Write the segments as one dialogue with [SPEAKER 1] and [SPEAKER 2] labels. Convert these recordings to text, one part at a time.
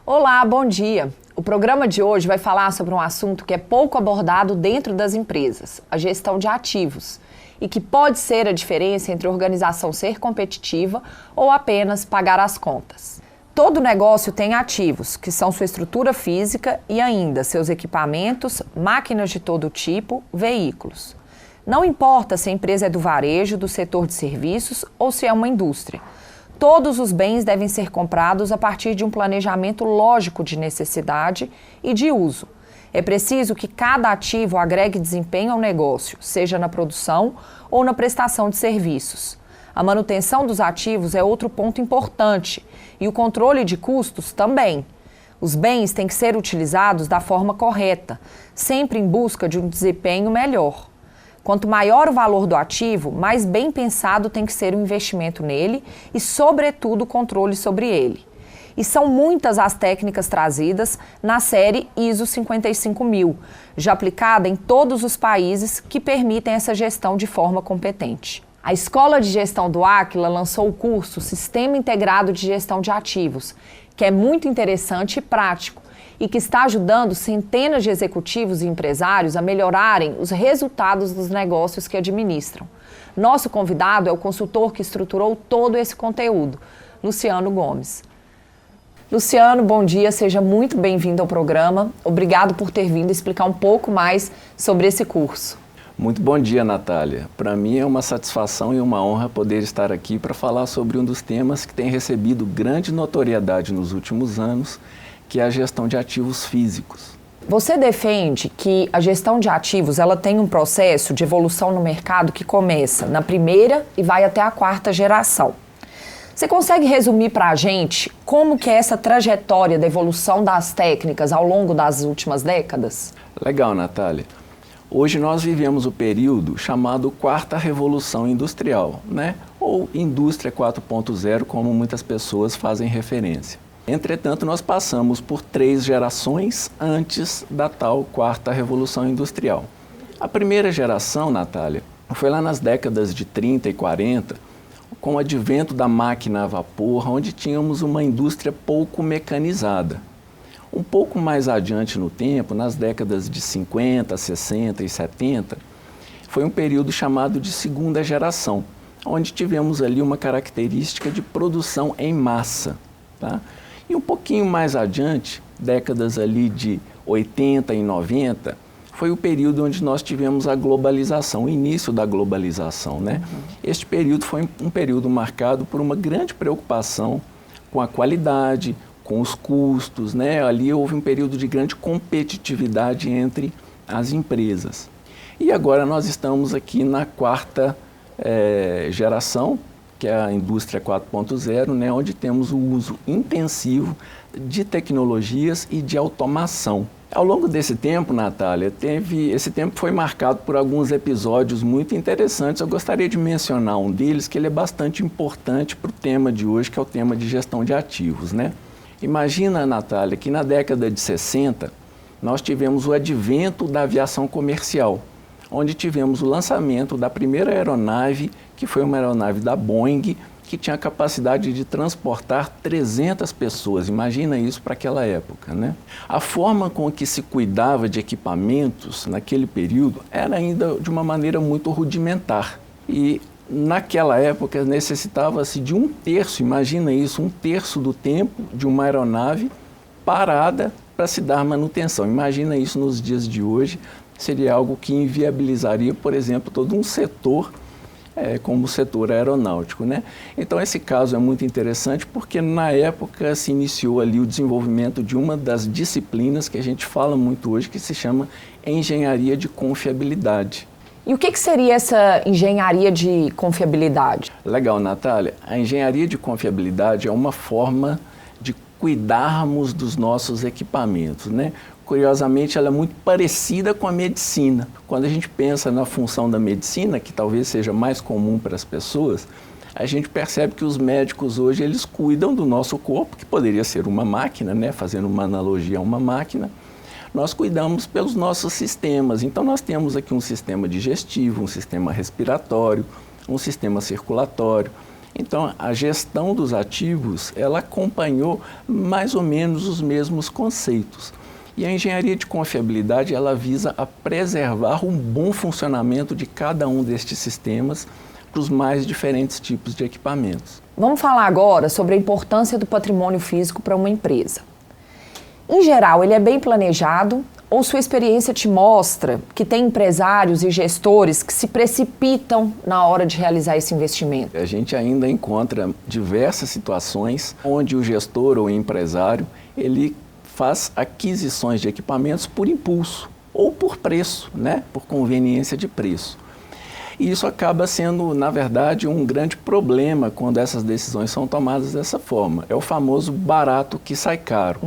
[SPEAKER 1] Olá, bom dia. O programa de hoje vai falar sobre um assunto que é pouco abordado dentro das empresas, a gestão de ativos, e que pode ser a diferença entre a organização ser competitiva ou apenas pagar as contas. Todo negócio tem ativos, que são sua estrutura física e ainda seus equipamentos, máquinas de todo tipo, veículos. Não importa se a empresa é do varejo, do setor de serviços ou se é uma indústria. Todos os bens devem ser comprados a partir de um planejamento lógico de necessidade e de uso. É preciso que cada ativo agregue desempenho ao negócio, seja na produção ou na prestação de serviços. A manutenção dos ativos é outro ponto importante e o controle de custos também. Os bens têm que ser utilizados da forma correta, sempre em busca de um desempenho melhor. Quanto maior o valor do ativo, mais bem pensado tem que ser o investimento nele e, sobretudo, o controle sobre ele. E são muitas as técnicas trazidas na série ISO 55000, já aplicada em todos os países que permitem essa gestão de forma competente. A Escola de Gestão do Aquila lançou o curso Sistema Integrado de Gestão de Ativos, que é muito interessante e prático, e que está ajudando centenas de executivos e empresários a melhorarem os resultados dos negócios que administram. Nosso convidado é o consultor que estruturou todo esse conteúdo, Luciano Gomes. Luciano, bom dia, seja muito bem-vindo ao programa. Obrigado por ter vindo explicar um pouco mais sobre esse curso.
[SPEAKER 2] Muito bom dia, Natália. Para mim é uma satisfação e uma honra poder estar aqui para falar sobre um dos temas que tem recebido grande notoriedade nos últimos anos, que é a gestão de ativos físicos.
[SPEAKER 1] Você defende que a gestão de ativos ela tem um processo de evolução no mercado que começa na primeira e vai até a quarta geração. Você consegue resumir para a gente como que é essa trajetória da evolução das técnicas ao longo das últimas décadas?
[SPEAKER 2] Legal, Natália. Hoje nós vivemos o período chamado Quarta Revolução Industrial, ou Indústria 4.0, como muitas pessoas fazem referência. Entretanto, nós passamos por 3 gerações antes da tal Quarta Revolução Industrial. A primeira geração, Natália, foi lá nas décadas de 30 e 40, com o advento da máquina a vapor, onde tínhamos uma indústria pouco mecanizada. Um pouco mais adiante no tempo, nas décadas de 50, 60 e 70, foi um período chamado de segunda geração, onde tivemos ali uma característica de produção em massa, tá? E um pouquinho mais adiante, décadas ali de 80 e 90, foi o período onde nós tivemos a globalização, o início da globalização, Este período foi um período marcado por uma grande preocupação com a qualidade, com os custos, Ali houve um período de grande competitividade entre as empresas. E agora nós estamos aqui na quarta geração, que é a indústria 4.0, onde temos o uso intensivo de tecnologias e de automação. Ao longo desse tempo, Natália, esse tempo foi marcado por alguns episódios muito interessantes. Eu gostaria de mencionar um deles, que ele é bastante importante para o tema de hoje, que é o tema de gestão de ativos, Imagina, Natália, que na década de 60, nós tivemos o advento da aviação comercial, onde tivemos o lançamento da primeira aeronave, que foi uma aeronave da Boeing, que tinha a capacidade de transportar 300 pessoas. Imagina isso para aquela época, A forma com que se cuidava de equipamentos naquele período era ainda de uma maneira muito rudimentar. E naquela época necessitava-se de 1/3, imagina isso, 1/3 do tempo de uma aeronave parada para se dar manutenção. Imagina isso nos dias de hoje, seria algo que inviabilizaria, por exemplo, todo um setor, como o setor aeronáutico, Então esse caso é muito interessante porque na época se iniciou ali o desenvolvimento de uma das disciplinas que a gente fala muito hoje, que se chama engenharia de confiabilidade.
[SPEAKER 1] E o que seria essa engenharia de confiabilidade?
[SPEAKER 2] Legal, Natália. A engenharia de confiabilidade é uma forma de cuidarmos dos nossos equipamentos, Curiosamente, ela é muito parecida com a medicina. Quando a gente pensa na função da medicina, que talvez seja mais comum para as pessoas, a gente percebe que os médicos hoje eles cuidam do nosso corpo, que poderia ser uma máquina, fazendo uma analogia a uma máquina. Nós cuidamos pelos nossos sistemas. Então, nós temos aqui um sistema digestivo, um sistema respiratório, um sistema circulatório. Então, a gestão dos ativos, ela acompanhou mais ou menos os mesmos conceitos. E a engenharia de confiabilidade, ela visa a preservar um bom funcionamento de cada um destes sistemas para os mais diferentes tipos de equipamentos.
[SPEAKER 1] Vamos falar agora sobre a importância do patrimônio físico para uma empresa. Em geral, ele é bem planejado ou sua experiência te mostra que tem empresários e gestores que se precipitam na hora de realizar esse investimento?
[SPEAKER 2] A gente ainda encontra diversas situações onde o gestor ou empresário, ele faz aquisições de equipamentos por impulso ou por preço, né? Por conveniência de preço. E isso acaba sendo, na verdade, um grande problema quando essas decisões são tomadas dessa forma. É o famoso barato que sai caro.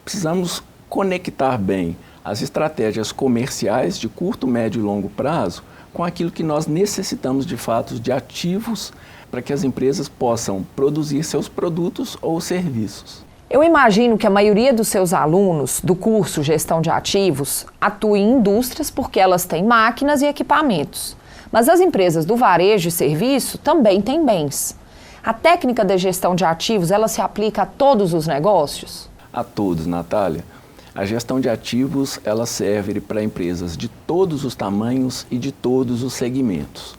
[SPEAKER 2] Precisamos conectar bem as estratégias comerciais de curto, médio e longo prazo com aquilo que nós necessitamos de fato de ativos para que as empresas possam produzir seus produtos ou serviços.
[SPEAKER 1] Eu imagino que a maioria dos seus alunos do curso Gestão de Ativos atua em indústrias porque elas têm máquinas e equipamentos. Mas as empresas do varejo e serviço também têm bens. A técnica da gestão de ativos, ela se aplica a todos os negócios?
[SPEAKER 2] A todos, Natália. A gestão de ativos, ela serve para empresas de todos os tamanhos e de todos os segmentos.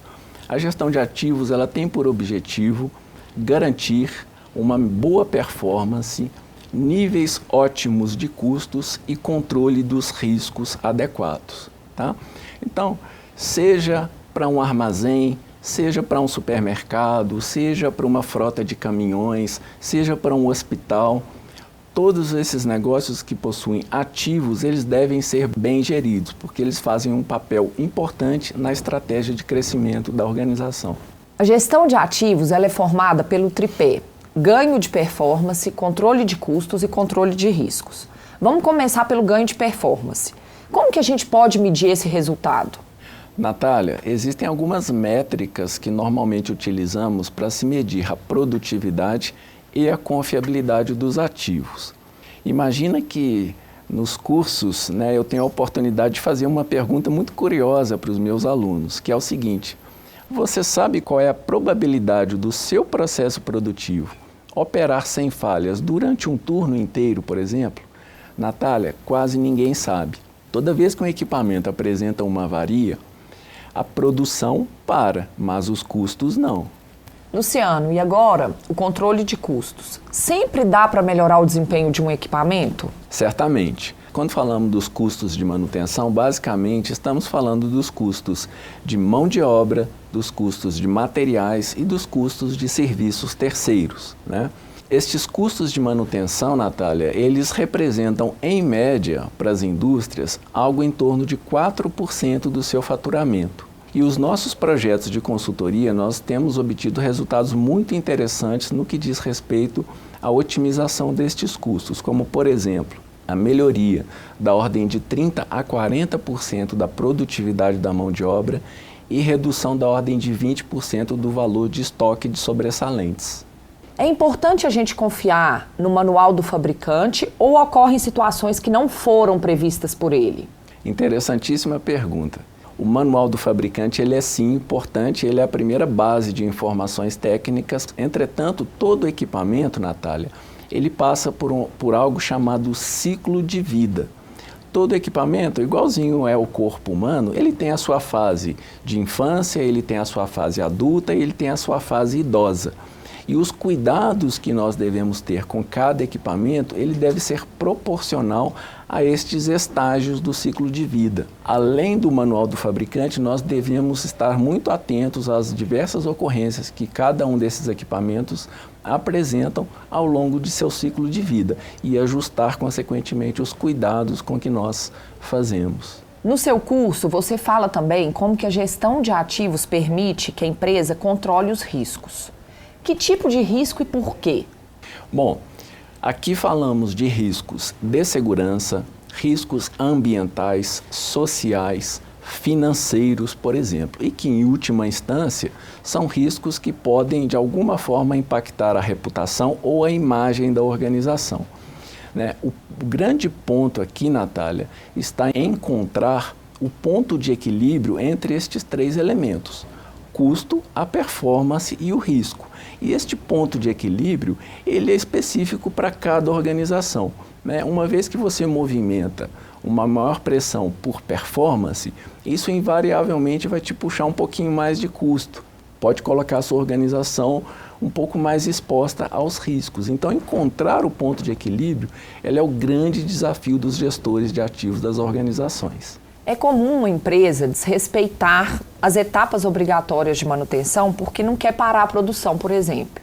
[SPEAKER 2] A gestão de ativos, ela tem por objetivo garantir uma boa performance, níveis ótimos de custos e controle dos riscos adequados, tá? Então, seja para um armazém, seja para um supermercado, seja para uma frota de caminhões, seja para um hospital, todos esses negócios que possuem ativos, eles devem ser bem geridos, porque eles fazem um papel importante na estratégia de crescimento da organização.
[SPEAKER 1] A gestão de ativos, ela é formada pelo tripé: ganho de performance, controle de custos e controle de riscos. Vamos começar pelo ganho de performance. Como que a gente pode medir esse resultado?
[SPEAKER 2] Natália, existem algumas métricas que normalmente utilizamos para se medir a produtividade e a confiabilidade dos ativos. Imagina que nos cursos, eu tenho a oportunidade de fazer uma pergunta muito curiosa para os meus alunos, que é o seguinte: você sabe qual é a probabilidade do seu processo produtivo operar sem falhas durante um turno inteiro, por exemplo? Natália, quase ninguém sabe. Toda vez que um equipamento apresenta uma avaria, a produção para, mas os custos não.
[SPEAKER 1] Luciano, e agora o controle de custos? Sempre dá para melhorar o desempenho de um equipamento?
[SPEAKER 2] Certamente. Quando falamos dos custos de manutenção, basicamente estamos falando dos custos de mão de obra, dos custos de materiais e dos custos de serviços terceiros, né? Estes custos de manutenção, Natália, eles representam, em média, para as indústrias, algo em torno de 4% do seu faturamento. E os nossos projetos de consultoria, nós temos obtido resultados muito interessantes no que diz respeito à otimização destes custos, como, por exemplo, a melhoria da ordem de 30% a 40% da produtividade da mão de obra e redução da ordem de 20% do valor de estoque de sobressalentes.
[SPEAKER 1] É importante a gente confiar no manual do fabricante ou ocorrem situações que não foram previstas por ele?
[SPEAKER 2] Interessantíssima pergunta. O manual do fabricante, ele é sim importante, ele é a primeira base de informações técnicas. Entretanto, todo equipamento, Natália, ele passa por algo chamado ciclo de vida. Todo equipamento, igualzinho é o corpo humano, ele tem a sua fase de infância, ele tem a sua fase adulta e ele tem a sua fase idosa. E os cuidados que nós devemos ter com cada equipamento, ele deve ser proporcional a estes estágios do ciclo de vida. Além do manual do fabricante, nós devemos estar muito atentos às diversas ocorrências que cada um desses equipamentos apresentam ao longo de seu ciclo de vida e ajustar, consequentemente, os cuidados com que nós fazemos.
[SPEAKER 1] No seu curso, você fala também como que a gestão de ativos permite que a empresa controle os riscos. Que tipo de risco e por quê?
[SPEAKER 2] Bom, aqui falamos de riscos de segurança, riscos ambientais, sociais, financeiros, por exemplo, e que, em última instância, são riscos que podem, de alguma forma, impactar a reputação ou a imagem da organização. O grande ponto aqui, Natália, está em encontrar o ponto de equilíbrio entre estes três elementos: custo, a performance e o risco. E este ponto de equilíbrio, ele é específico para cada organização, né? Uma vez que você movimenta uma maior pressão por performance, isso invariavelmente vai te puxar um pouquinho mais de custo. Pode colocar a sua organização um pouco mais exposta aos riscos. Então, encontrar o ponto de equilíbrio, ele é o grande desafio dos gestores de ativos das organizações.
[SPEAKER 1] É comum uma empresa desrespeitar as etapas obrigatórias de manutenção porque não quer parar a produção, por exemplo.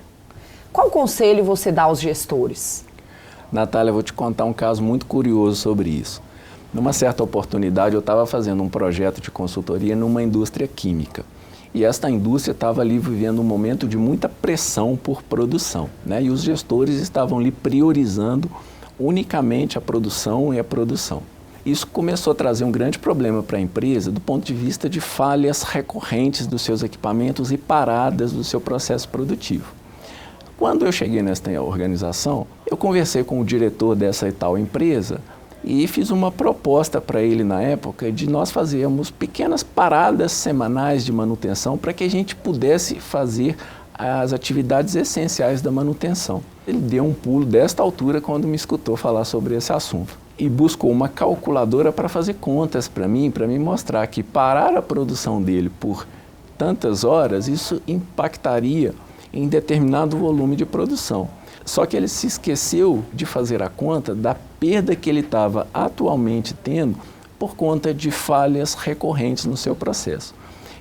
[SPEAKER 1] Qual conselho você dá aos gestores?
[SPEAKER 2] Natália, eu vou te contar um caso muito curioso sobre isso. Numa certa oportunidade, eu estava fazendo um projeto de consultoria numa indústria química. E esta indústria estava ali vivendo um momento de muita pressão por produção, né? E os gestores estavam ali priorizando unicamente a produção e a produção. Isso começou a trazer um grande problema para a empresa do ponto de vista de falhas recorrentes dos seus equipamentos e paradas do seu processo produtivo. Quando eu cheguei nesta organização, eu conversei com o diretor dessa tal empresa e fiz uma proposta para ele na época de nós fazermos pequenas paradas semanais de manutenção para que a gente pudesse fazer as atividades essenciais da manutenção. Ele deu um pulo desta altura quando me escutou falar sobre esse assunto e buscou uma calculadora para fazer contas para mim mostrar que parar a produção dele por tantas horas, isso impactaria em determinado volume de produção. Só que ele se esqueceu de fazer a conta da perda que ele estava atualmente tendo por conta de falhas recorrentes no seu processo.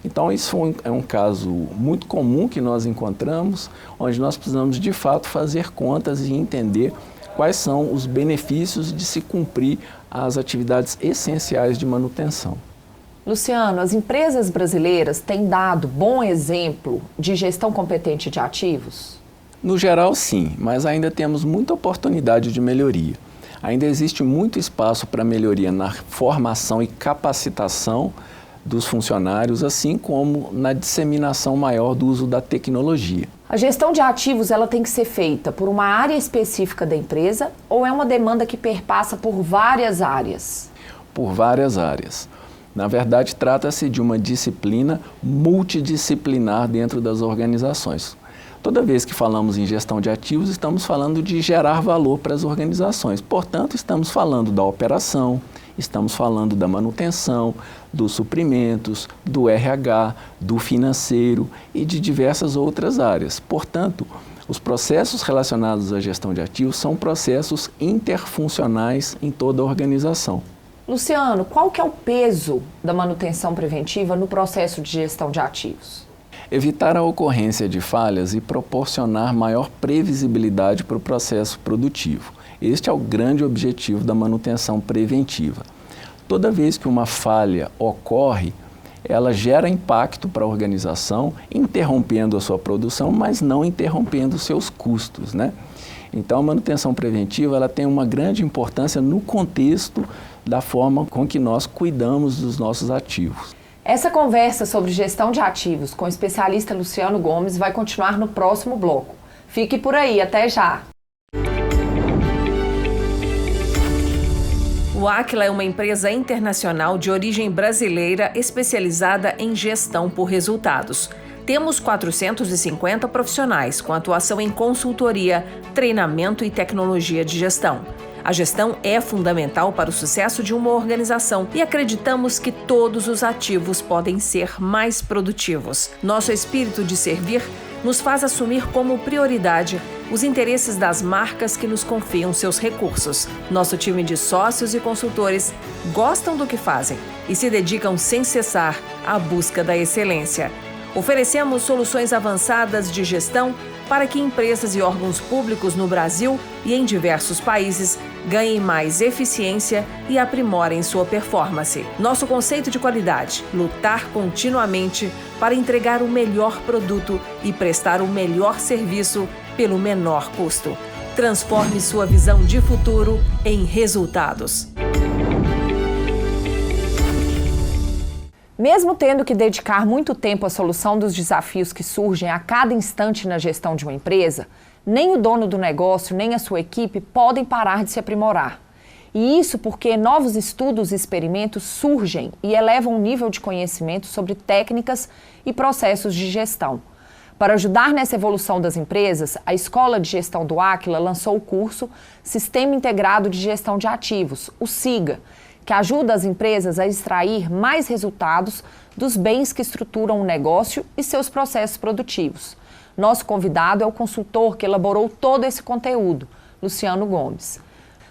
[SPEAKER 2] Então, isso é um caso muito comum que nós encontramos, onde nós precisamos de fato fazer contas e entender quais são os benefícios de se cumprir as atividades essenciais de manutenção.
[SPEAKER 1] Luciano, as empresas brasileiras têm dado bom exemplo de gestão competente de ativos?
[SPEAKER 2] No geral, sim, mas ainda temos muita oportunidade de melhoria. Ainda existe muito espaço para melhoria na formação e capacitação dos funcionários, assim como na disseminação maior do uso da tecnologia.
[SPEAKER 1] A gestão de ativos ela tem que ser feita por uma área específica da empresa ou é uma demanda que perpassa por várias áreas?
[SPEAKER 2] Por várias áreas. Na verdade, trata-se de uma disciplina multidisciplinar dentro das organizações. Toda vez que falamos em gestão de ativos, estamos falando de gerar valor para as organizações. Portanto, estamos falando da operação, estamos falando da manutenção, dos suprimentos, do RH, do financeiro e de diversas outras áreas. Portanto, os processos relacionados à gestão de ativos são processos interfuncionais em toda a organização.
[SPEAKER 1] Luciano, qual que é o peso da manutenção preventiva no processo de gestão de ativos?
[SPEAKER 2] Evitar a ocorrência de falhas e proporcionar maior previsibilidade para o processo produtivo. Este é o grande objetivo da manutenção preventiva. Toda vez que uma falha ocorre, ela gera impacto para a organização, interrompendo a sua produção, mas não interrompendo os seus custos, né? Então, a manutenção preventiva ela tem uma grande importância no contexto da forma com que nós cuidamos dos nossos ativos.
[SPEAKER 1] Essa conversa sobre gestão de ativos com o especialista Luciano Gomes vai continuar no próximo bloco. Fique por aí, até já! O Aquila é uma empresa internacional de origem brasileira especializada em gestão por resultados. Temos 450 profissionais com atuação em consultoria, treinamento e tecnologia de gestão. A gestão é fundamental para o sucesso de uma organização e acreditamos que todos os ativos podem ser mais produtivos. Nosso espírito de servir nos faz assumir como prioridade os interesses das marcas que nos confiam seus recursos. Nosso time de sócios e consultores gostam do que fazem e se dedicam sem cessar à busca da excelência. Oferecemos soluções avançadas de gestão para que empresas e órgãos públicos no Brasil e em diversos países ganhem mais eficiência e aprimorem sua performance. Nosso conceito de qualidade: lutar continuamente para entregar o melhor produto e prestar o melhor serviço pelo menor custo. Transforme sua visão de futuro em resultados. Mesmo tendo que dedicar muito tempo à solução dos desafios que surgem a cada instante na gestão de uma empresa, nem o dono do negócio nem a sua equipe podem parar de se aprimorar. E isso porque novos estudos e experimentos surgem e elevam o nível de conhecimento sobre técnicas e processos de gestão. Para ajudar nessa evolução das empresas, a Escola de Gestão do Àquila lançou o curso Sistema Integrado de Gestão de Ativos, o SIGA, que ajuda as empresas a extrair mais resultados dos bens que estruturam o negócio e seus processos produtivos. Nosso convidado é o consultor que elaborou todo esse conteúdo, Luciano Gomes.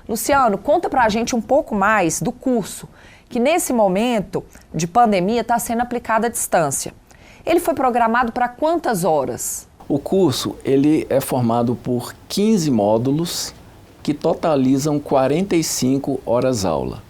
[SPEAKER 1] Luciano, conta pra gente um pouco mais do curso, que nesse momento de pandemia está sendo aplicado à distância. Ele foi programado para quantas horas?
[SPEAKER 2] O curso ele é formado por 15 módulos que totalizam 45 horas aula.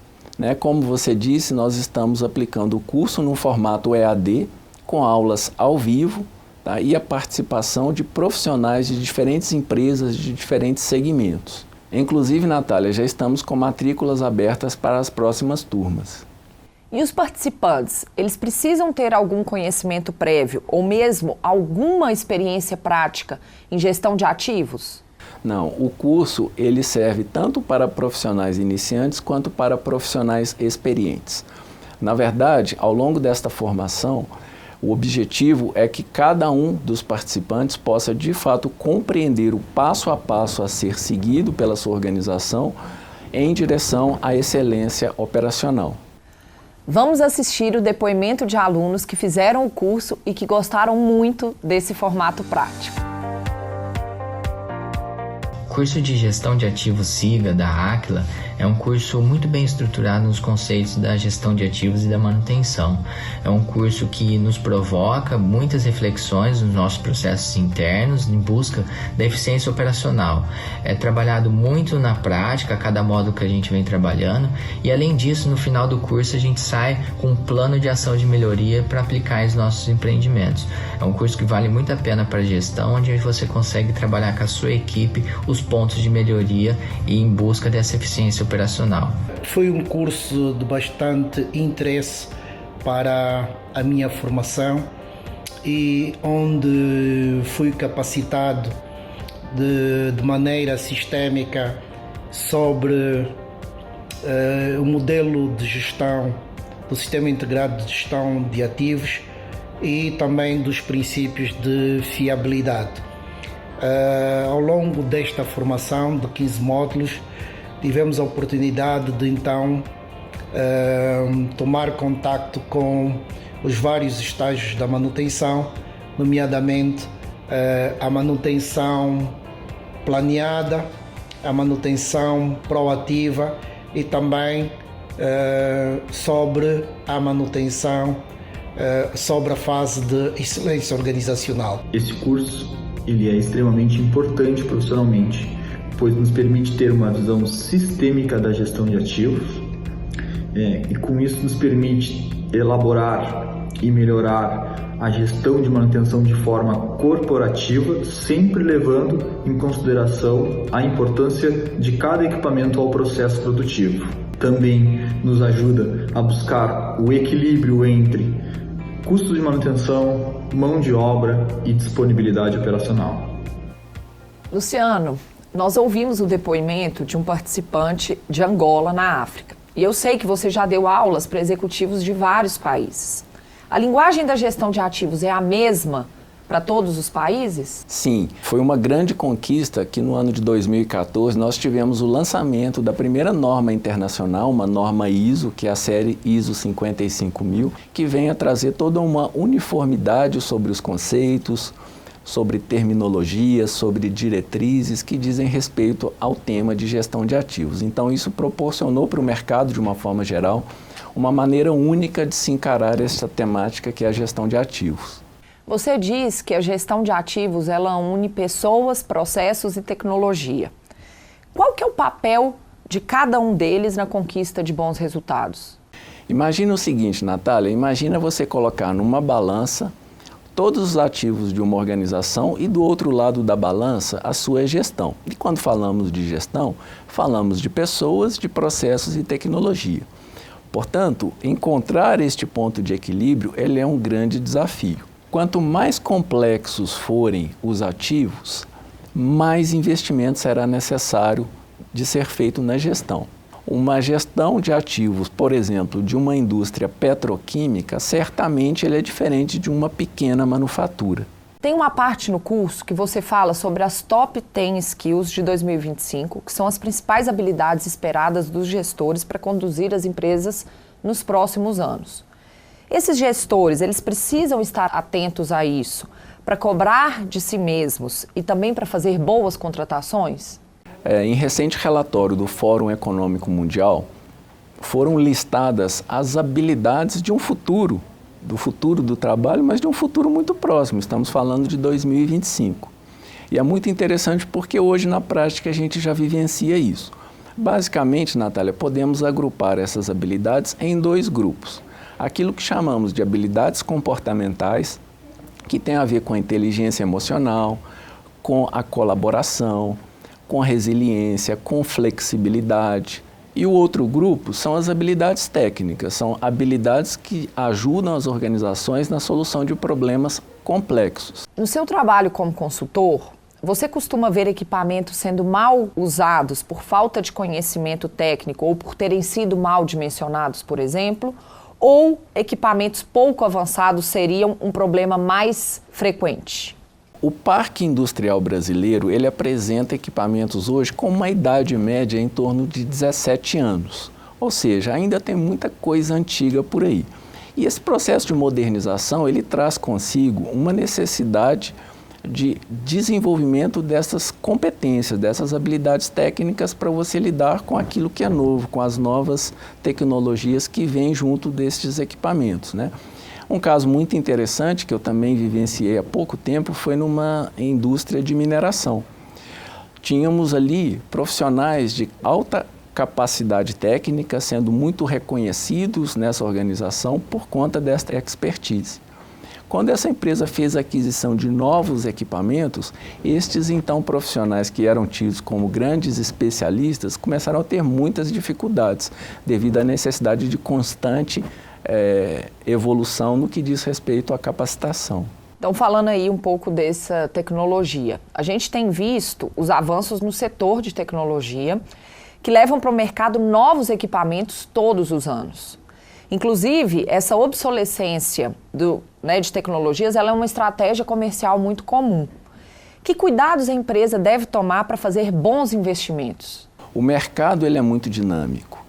[SPEAKER 2] Como você disse, nós estamos aplicando o curso no formato EAD, com aulas ao vivo, tá? E a participação de profissionais de diferentes empresas, de diferentes segmentos. Inclusive, Natália, já estamos com matrículas abertas para as próximas turmas.
[SPEAKER 1] E os participantes, eles precisam ter algum conhecimento prévio ou mesmo alguma experiência prática em gestão de ativos?
[SPEAKER 2] Não, o curso ele serve tanto para profissionais iniciantes quanto para profissionais experientes. Na verdade, ao longo desta formação, o objetivo é que cada um dos participantes possa, de fato, compreender o passo a passo a ser seguido pela sua organização em direção à excelência operacional.
[SPEAKER 1] Vamos assistir o depoimento de alunos que fizeram o curso e que gostaram muito desse formato prático.
[SPEAKER 3] O curso de Gestão de Ativos SIGA da Àquila é um curso muito bem estruturado nos conceitos da gestão de ativos e da manutenção. É um curso que nos provoca muitas reflexões nos nossos processos internos em busca da eficiência operacional. É trabalhado muito na prática, cada módulo que a gente vem trabalhando, e além disso, no final do curso a gente sai com um plano de ação de melhoria para aplicar em nossos empreendimentos. É um curso que vale muito a pena para a gestão, onde você consegue trabalhar com a sua equipe os pontos de melhoria e em busca dessa eficiência operacional.
[SPEAKER 4] Foi um curso de bastante interesse para a minha formação e onde fui capacitado de maneira sistémica sobre o modelo de gestão do Sistema Integrado de Gestão de Ativos e também dos princípios de fiabilidade. Ao longo desta formação de 15 módulos, tivemos a oportunidade de então tomar contacto com os vários estágios da manutenção, nomeadamente a manutenção planeada, a manutenção proativa e também sobre a manutenção, sobre a fase de excelência organizacional.
[SPEAKER 5] Esse curso ele é extremamente importante profissionalmente, pois nos permite ter uma visão sistêmica da gestão de ativos e com isso nos permite elaborar e melhorar a gestão de manutenção de forma corporativa, sempre levando em consideração a importância de cada equipamento ao processo produtivo. Também nos ajuda a buscar o equilíbrio entre custos de manutenção, mão de obra e disponibilidade operacional.
[SPEAKER 1] Luciano, nós ouvimos o depoimento de um participante de Angola, na África. E eu sei que você já deu aulas para executivos de vários países. A linguagem da gestão de ativos é a mesma para todos os países?
[SPEAKER 2] Sim, foi uma grande conquista que no ano de 2014 nós tivemos o lançamento da primeira norma internacional, uma norma ISO, que é a série ISO 55000, que vem a trazer toda uma uniformidade sobre os conceitos, sobre terminologias, sobre diretrizes que dizem respeito ao tema de gestão de ativos. Então isso proporcionou para o mercado, de uma forma geral, uma maneira única de se encarar essa temática que é a gestão de ativos.
[SPEAKER 1] Você diz que a gestão de ativos ela une pessoas, processos e tecnologia. Qual que é o papel de cada um deles na conquista de bons resultados?
[SPEAKER 2] Imagina o seguinte, Natália, imagina você colocar numa balança todos os ativos de uma organização e do outro lado da balança a sua gestão. E quando falamos de gestão, falamos de pessoas, de processos e tecnologia. Portanto, encontrar este ponto de equilíbrio ele é um grande desafio. Quanto mais complexos forem os ativos, mais investimento será necessário de ser feito na gestão. Uma gestão de ativos, por exemplo, de uma indústria petroquímica, certamente ele é diferente de uma pequena manufatura.
[SPEAKER 1] Tem uma parte no curso que você fala sobre as Top 10 Skills de 2025, que são as principais habilidades esperadas dos gestores para conduzir as empresas nos próximos anos. Esses gestores, eles precisam estar atentos a isso, para cobrar de si mesmos e também para fazer boas contratações?
[SPEAKER 2] Em recente relatório do Fórum Econômico Mundial, foram listadas as habilidades de um futuro, do futuro do trabalho, mas de um futuro muito próximo. Estamos falando de 2025. E é muito interessante porque hoje, na prática, a gente já vivencia isso. Basicamente, Natália, podemos agrupar essas habilidades em dois grupos. Aquilo que chamamos de habilidades comportamentais, que tem a ver com a inteligência emocional, com a colaboração, com a resiliência, com flexibilidade. E o outro grupo são as habilidades técnicas, são habilidades que ajudam as organizações na solução de problemas complexos.
[SPEAKER 1] No seu trabalho como consultor, você costuma ver equipamentos sendo mal usados por falta de conhecimento técnico ou por terem sido mal dimensionados, por exemplo, ou equipamentos pouco avançados seriam um problema mais frequente?
[SPEAKER 2] O parque industrial brasileiro, ele apresenta equipamentos hoje com uma idade média em torno de 17 anos. Ou seja, ainda tem muita coisa antiga por aí. E esse processo de modernização, ele traz consigo uma necessidade de desenvolvimento dessas competências, dessas habilidades técnicas para você lidar com aquilo que é novo, com as novas tecnologias que vêm junto destes equipamentos, né? Um caso muito interessante que eu também vivenciei há pouco tempo foi numa indústria de mineração. Tínhamos ali profissionais de alta capacidade técnica sendo muito reconhecidos nessa organização por conta desta expertise. Quando essa empresa fez a aquisição de novos equipamentos, estes então profissionais que eram tidos como grandes especialistas começaram a ter muitas dificuldades devido à necessidade de constante evolução no que diz respeito à capacitação.
[SPEAKER 1] Então, falando aí um pouco dessa tecnologia, a gente tem visto os avanços no setor de tecnologia que levam para o mercado novos equipamentos todos os anos. Inclusive, essa obsolescência de tecnologias ela é uma estratégia comercial muito comum. Que cuidados a empresa deve tomar para fazer bons investimentos?
[SPEAKER 2] O mercado ele é muito dinâmico.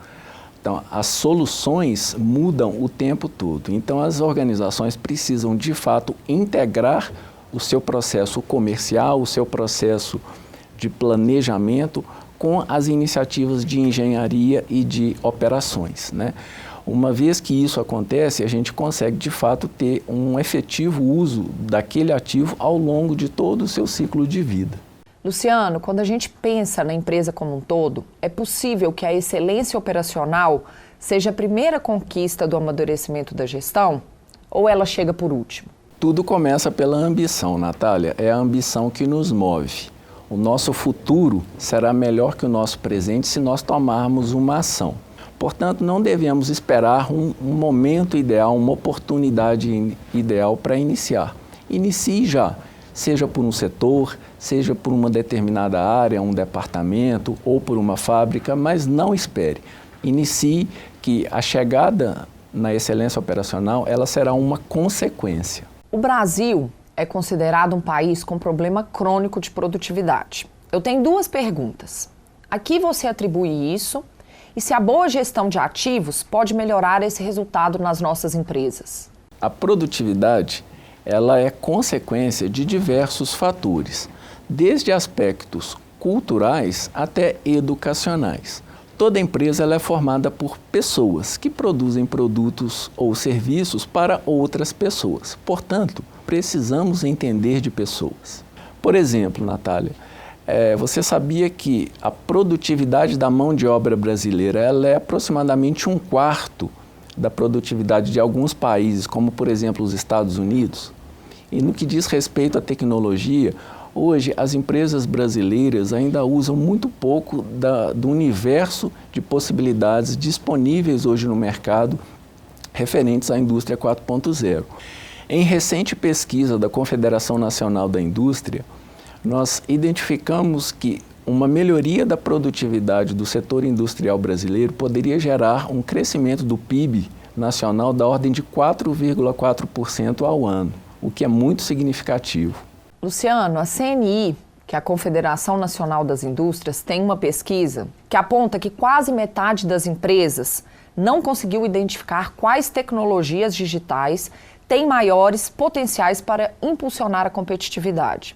[SPEAKER 2] Então, as soluções mudam o tempo todo. Então, as organizações precisam, de fato, integrar o seu processo comercial, o seu processo de planejamento com as iniciativas de engenharia e de operações, né? Uma vez que isso acontece, a gente consegue, de fato, ter um efetivo uso daquele ativo ao longo de todo o seu ciclo de vida.
[SPEAKER 1] Luciano, quando a gente pensa na empresa como um todo, é possível que a excelência operacional seja a primeira conquista do amadurecimento da gestão ou ela chega por último?
[SPEAKER 2] Tudo começa pela ambição, Natália. É a ambição que nos move. O nosso futuro será melhor que o nosso presente se nós tomarmos uma ação. Portanto, não devemos esperar um momento ideal, uma oportunidade ideal para iniciar. Inicie já, seja por um setor, seja por uma determinada área, um departamento ou por uma fábrica, mas não espere. Inicie que a chegada na excelência operacional, ela será uma consequência.
[SPEAKER 1] O Brasil é considerado um país com problema crônico de produtividade. Eu tenho duas perguntas. A que você atribui isso? E se a boa gestão de ativos pode melhorar esse resultado nas nossas empresas?
[SPEAKER 2] A produtividade, ela é consequência de diversos fatores, desde aspectos culturais até educacionais. Toda empresa ela é formada por pessoas que produzem produtos ou serviços para outras pessoas. Portanto, precisamos entender de pessoas. Por exemplo, Natália, você sabia que a produtividade da mão de obra brasileira ela é aproximadamente 1/4 da produtividade de alguns países, como por exemplo os Estados Unidos? E no que diz respeito à tecnologia, hoje as empresas brasileiras ainda usam muito pouco do universo de possibilidades disponíveis hoje no mercado referentes à indústria 4.0. Em recente pesquisa da Confederação Nacional da Indústria, nós identificamos que uma melhoria da produtividade do setor industrial brasileiro poderia gerar um crescimento do PIB nacional da ordem de 4,4% ao ano, o que é muito significativo.
[SPEAKER 1] Luciano, a CNI, que é a Confederação Nacional das Indústrias, tem uma pesquisa que aponta que quase metade das empresas não conseguiu identificar quais tecnologias digitais têm maiores potenciais para impulsionar a competitividade.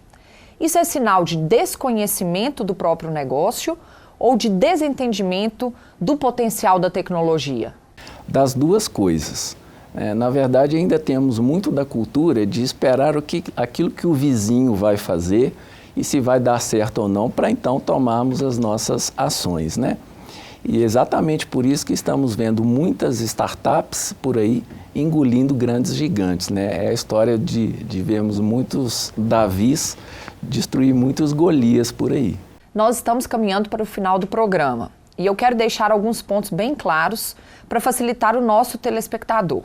[SPEAKER 1] Isso é sinal de desconhecimento do próprio negócio ou de desentendimento do potencial da tecnologia?
[SPEAKER 2] Das duas coisas. Na verdade, ainda temos muito da cultura de esperar aquilo que o vizinho vai fazer e se vai dar certo ou não, para então tomarmos as nossas ações, né? E exatamente por isso que estamos vendo muitas startups por aí engolindo grandes gigantes, né? É a história de vermos muitos Davis destruir muitos Golias por aí.
[SPEAKER 1] Nós estamos caminhando para o final do programa e eu quero deixar alguns pontos bem claros para facilitar o nosso telespectador.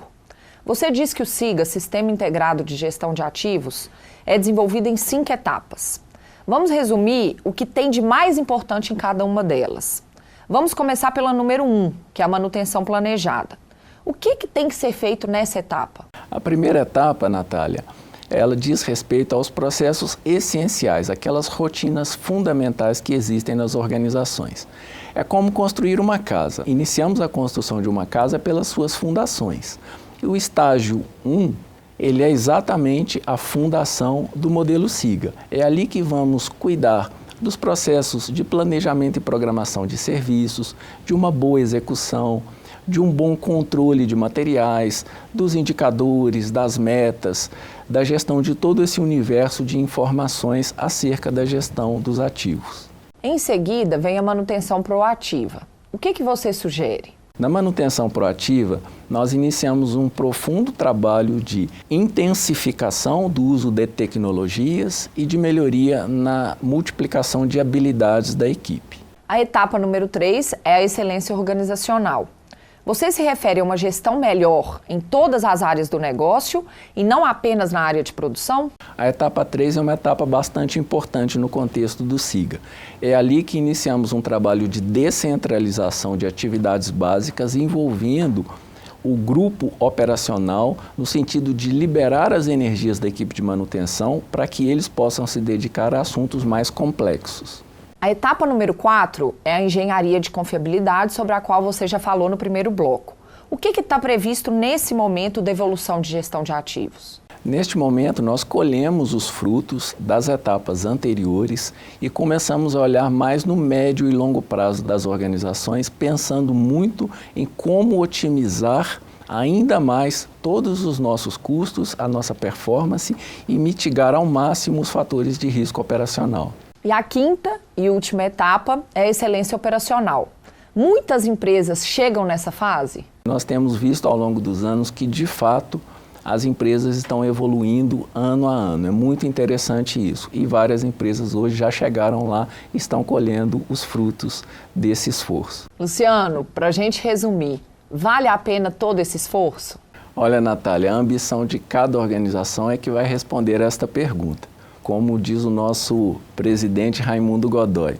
[SPEAKER 1] Você disse que o SIGA, Sistema Integrado de Gestão de Ativos, é desenvolvido em 5 etapas. Vamos resumir o que tem de mais importante em cada uma delas. Vamos começar pela número 1, que é a manutenção planejada. O que tem que ser feito nessa etapa?
[SPEAKER 2] A primeira etapa, Natália, ela diz respeito aos processos essenciais, aquelas rotinas fundamentais que existem nas organizações. É como construir uma casa. Iniciamos a construção de uma casa pelas suas fundações. E o estágio 1, ele é exatamente a fundação do modelo SIGA. É ali que vamos cuidar dos processos de planejamento e programação de serviços, de uma boa execução, de um bom controle de materiais, dos indicadores, das metas, da gestão de todo esse universo de informações acerca da gestão dos ativos.
[SPEAKER 1] Em seguida, vem a manutenção proativa. O que você sugere?
[SPEAKER 2] Na manutenção proativa, nós iniciamos um profundo trabalho de intensificação do uso de tecnologias e de melhoria na multiplicação de habilidades da equipe.
[SPEAKER 1] A etapa número 3 é a excelência organizacional. Você se refere a uma gestão melhor em todas as áreas do negócio e não apenas na área de produção?
[SPEAKER 2] A etapa 3 é uma etapa bastante importante no contexto do SIGA. É ali que iniciamos um trabalho de descentralização de atividades básicas envolvendo o grupo operacional no sentido de liberar as energias da equipe de manutenção para que eles possam se dedicar a assuntos mais complexos.
[SPEAKER 1] A etapa número 4 é a engenharia de confiabilidade, sobre a qual você já falou no primeiro bloco. O que está previsto nesse momento da evolução de gestão de ativos?
[SPEAKER 2] Neste momento, nós colhemos os frutos das etapas anteriores e começamos a olhar mais no médio e longo prazo das organizações, pensando muito em como otimizar ainda mais todos os nossos custos, a nossa performance e mitigar ao máximo os fatores de risco operacional.
[SPEAKER 1] E a quinta e última etapa é a excelência operacional. Muitas empresas chegam nessa fase?
[SPEAKER 2] Nós temos visto ao longo dos anos que, de fato, as empresas estão evoluindo ano a ano. É muito interessante isso. E várias empresas hoje já chegaram lá e estão colhendo os frutos desse esforço.
[SPEAKER 1] Luciano, para a gente resumir, vale a pena todo esse esforço?
[SPEAKER 2] Olha, Natália, a ambição de cada organização é que vai responder esta pergunta. Como diz o nosso presidente Raimundo Godoy,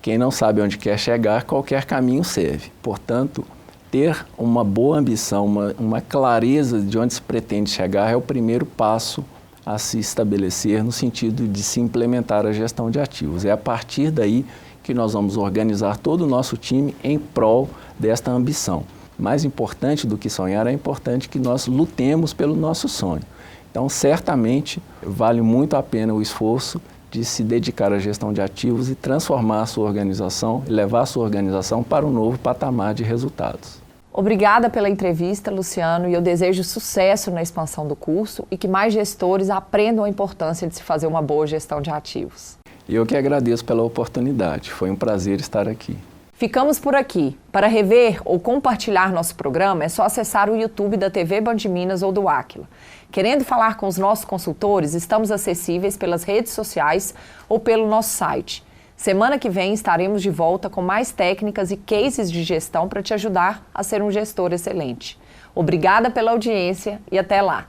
[SPEAKER 2] quem não sabe onde quer chegar, qualquer caminho serve. Portanto, ter uma boa ambição, uma clareza de onde se pretende chegar é o primeiro passo a se estabelecer no sentido de se implementar a gestão de ativos. É a partir daí que nós vamos organizar todo o nosso time em prol desta ambição. Mais importante do que sonhar, é importante que nós lutemos pelo nosso sonho. Então, certamente, vale muito a pena o esforço de se dedicar à gestão de ativos e transformar a sua organização, levar a sua organização para um novo patamar de resultados.
[SPEAKER 1] Obrigada pela entrevista, Luciano, e eu desejo sucesso na expansão do curso e que mais gestores aprendam a importância de se fazer uma boa gestão de ativos.
[SPEAKER 2] Eu que agradeço pela oportunidade. Foi um prazer estar aqui.
[SPEAKER 1] Ficamos por aqui. Para rever ou compartilhar nosso programa, é só acessar o YouTube da TV Band Minas ou do Áquila. Querendo falar com os nossos consultores, estamos acessíveis pelas redes sociais ou pelo nosso site. Semana que vem estaremos de volta com mais técnicas e cases de gestão para te ajudar a ser um gestor excelente. Obrigada pela audiência e até lá!